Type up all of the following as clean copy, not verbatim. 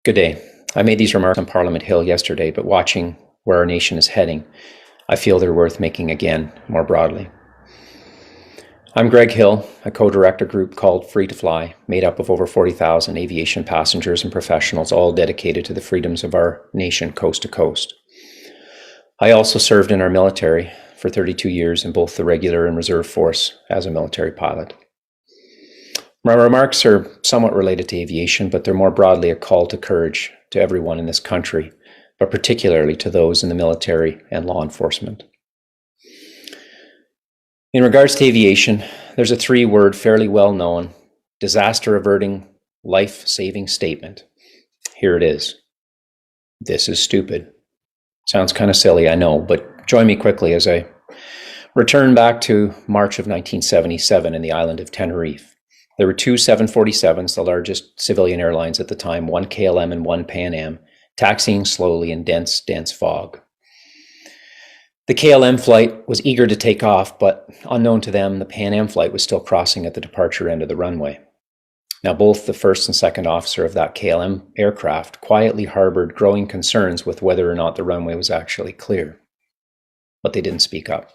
Good day. I made these remarks on Parliament Hill yesterday, but watching where our nation is heading, I feel they're worth making again, more broadly. I'm Greg Hill. I co-direct a group called Free to Fly, made up of over 40,000 aviation passengers and professionals, all dedicated to the freedoms of our nation coast to coast. I also served in our military for 32 years in both the regular and reserve force as a military pilot. My remarks are somewhat related to aviation, but they're more broadly a call to courage to everyone in this country, but particularly to those in the military and law enforcement. In regards to aviation, there's a three-word, fairly well-known, disaster-averting, life-saving statement. Here it is. This is stupid. Sounds kind of silly, I know, but join me quickly as I return back to March of 1977 in the island of Tenerife. There were two 747s, the largest civilian airlines at the time, one KLM and one Pan Am, taxiing slowly in dense fog. The KLM flight was eager to take off, but unknown to them, the Pan Am flight was still crossing at the departure end of the runway. Now, both the first and second officer of that KLM aircraft quietly harbored growing concerns with whether or not the runway was actually clear, but they didn't speak up.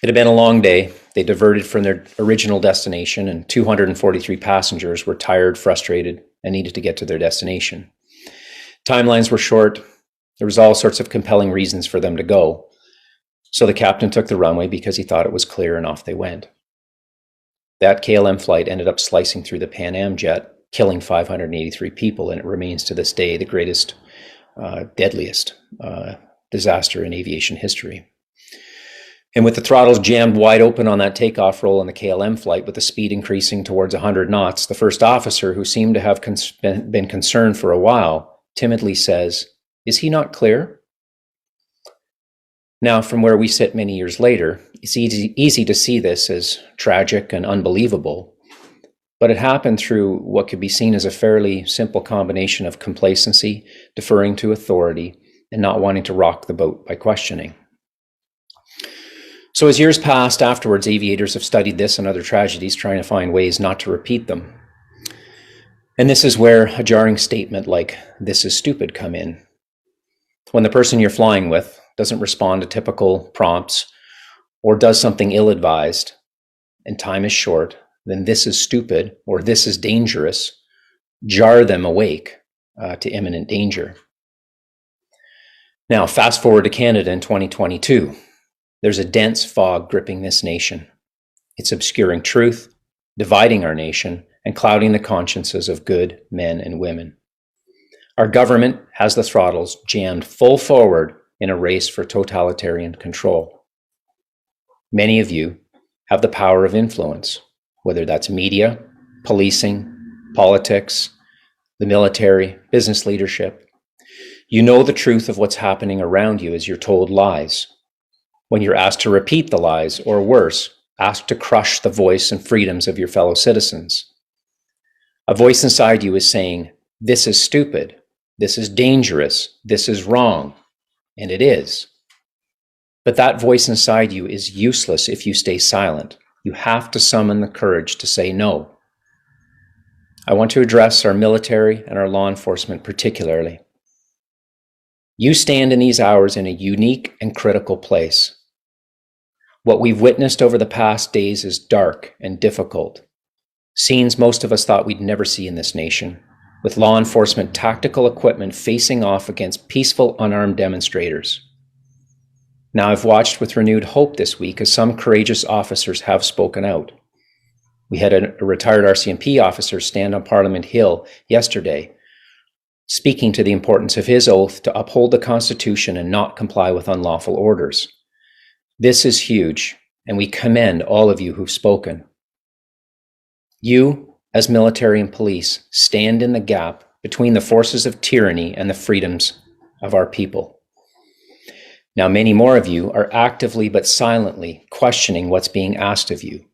It had been a long day. They diverted from their original destination, and 243 passengers were tired, frustrated, and needed to get to their destination. Timelines were short. There was all sorts of compelling reasons for them to go. So the captain took the runway because he thought it was clear, and off they went. That KLM flight ended up slicing through the Pan Am jet, killing 583 people, and it remains to this day the greatest, deadliest disaster in aviation history. And with the throttles jammed wide open on that takeoff roll in the KLM flight, with the speed increasing towards 100 knots, the first officer, who seemed to have been concerned for a while, timidly says, "Is he not clear?" Now, from where we sit many years later, it's easy to see this as tragic and unbelievable, but it happened through what could be seen as a fairly simple combination of complacency, deferring to authority, and not wanting to rock the boat by questioning. So as years passed afterwards, aviators have studied this and other tragedies, trying to find ways not to repeat them. And this is where a jarring statement like, "This is stupid," come in. When the person you're flying with doesn't respond to typical prompts or does something ill-advised and time is short, then "this is stupid" or "this is dangerous" jar them awake to imminent danger. Now, fast forward to Canada in 2022. There's a dense fog gripping this nation. It's obscuring truth, dividing our nation, and clouding the consciences of good men and women. Our government has the throttles jammed full forward in a race for totalitarian control. Many of you have the power of influence, whether that's media, policing, politics, the military, business leadership. You know the truth of what's happening around you as you're told lies. When you're asked to repeat the lies, or worse, asked to crush the voice and freedoms of your fellow citizens. A voice inside you is saying, "This is stupid, this is dangerous, this is wrong," and it is. But that voice inside you is useless if you stay silent. You have to summon the courage to say no. I want to address our military and our law enforcement particularly. You stand in these hours in a unique and critical place. What we've witnessed over the past days is dark and difficult. Scenes most of us thought we'd never see in this nation, with law enforcement tactical equipment facing off against peaceful, unarmed demonstrators. Now, I've watched with renewed hope this week as some courageous officers have spoken out. We had a retired RCMP officer stand on Parliament Hill yesterday, speaking to the importance of his oath to uphold the Constitution and not comply with unlawful orders. This is huge, and we commend all of you who've spoken. You, as military and police, stand in the gap between the forces of tyranny and the freedoms of our people. Now, many more of you are actively but silently questioning what's being asked of you.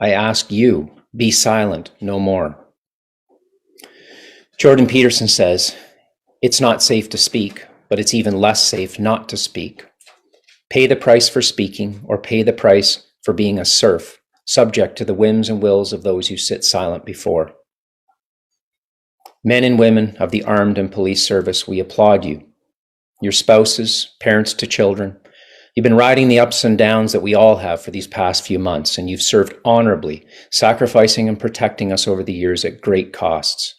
I ask you, be silent no more. Jordan Peterson says, "It's not safe to speak, but it's even less safe not to speak. Pay the price for speaking, or pay the price for being a serf, subject to the whims and wills of those you sit silent before." Men and women of the armed and police service, we applaud you. Your spouses, parents to children, you've been riding the ups and downs that we all have for these past few months, and you've served honorably, sacrificing and protecting us over the years at great costs.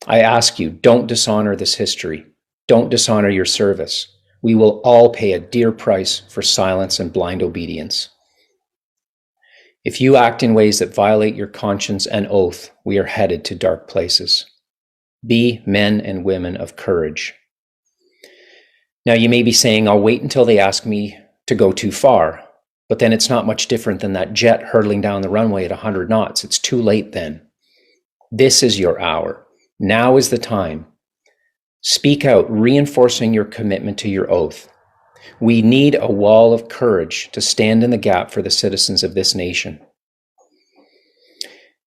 I ask you, don't dishonor this history. Don't dishonor your service. We will all pay a dear price for silence and blind obedience. If you act in ways that violate your conscience and oath, we are headed to dark places. Be men and women of courage. Now, you may be saying, I'll wait until they ask me to go too far, but then it's not much different than that jet hurtling down the runway at 100 knots. It's too late then. This is your hour. Now is the time. Speak out, reinforcing your commitment to your oath. We need a wall of courage to stand in the gap for the citizens of this nation.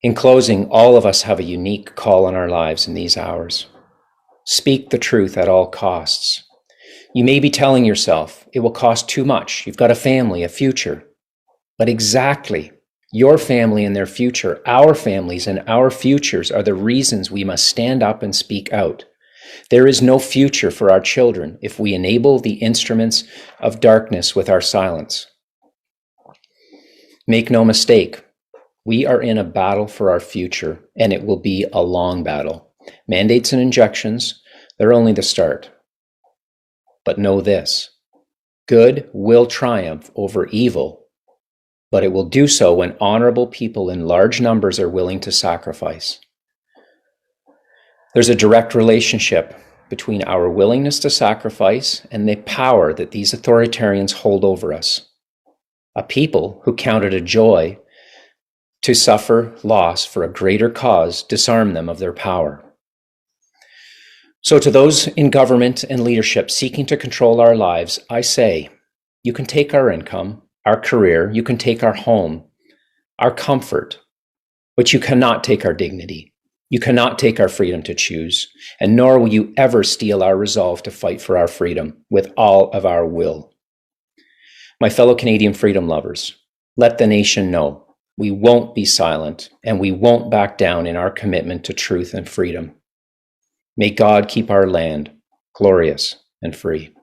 In closing, all of us have a unique call on our lives in these hours. Speak the truth at all costs. You may be telling yourself, it will cost too much. You've got a family, a future. But exactly, your family and their future, our families and our futures are the reasons we must stand up and speak out. There is no future for our children if we enable the instruments of darkness with our silence. Make no mistake, we are in a battle for our future, and it will be a long battle. Mandates and injections, they're only the start. But know this, good will triumph over evil, but it will do so when honorable people in large numbers are willing to sacrifice. There's a direct relationship between our willingness to sacrifice and the power that these authoritarians hold over us. A people who count it a joy to suffer loss for a greater cause disarm them of their power. So to those in government and leadership seeking to control our lives, I say, you can take our income, our career, you can take our home, our comfort, but you cannot take our dignity. You cannot take our freedom to choose, and nor will you ever steal our resolve to fight for our freedom with all of our will. My fellow Canadian freedom lovers, let the nation know we won't be silent and we won't back down in our commitment to truth and freedom. May God keep our land glorious and free.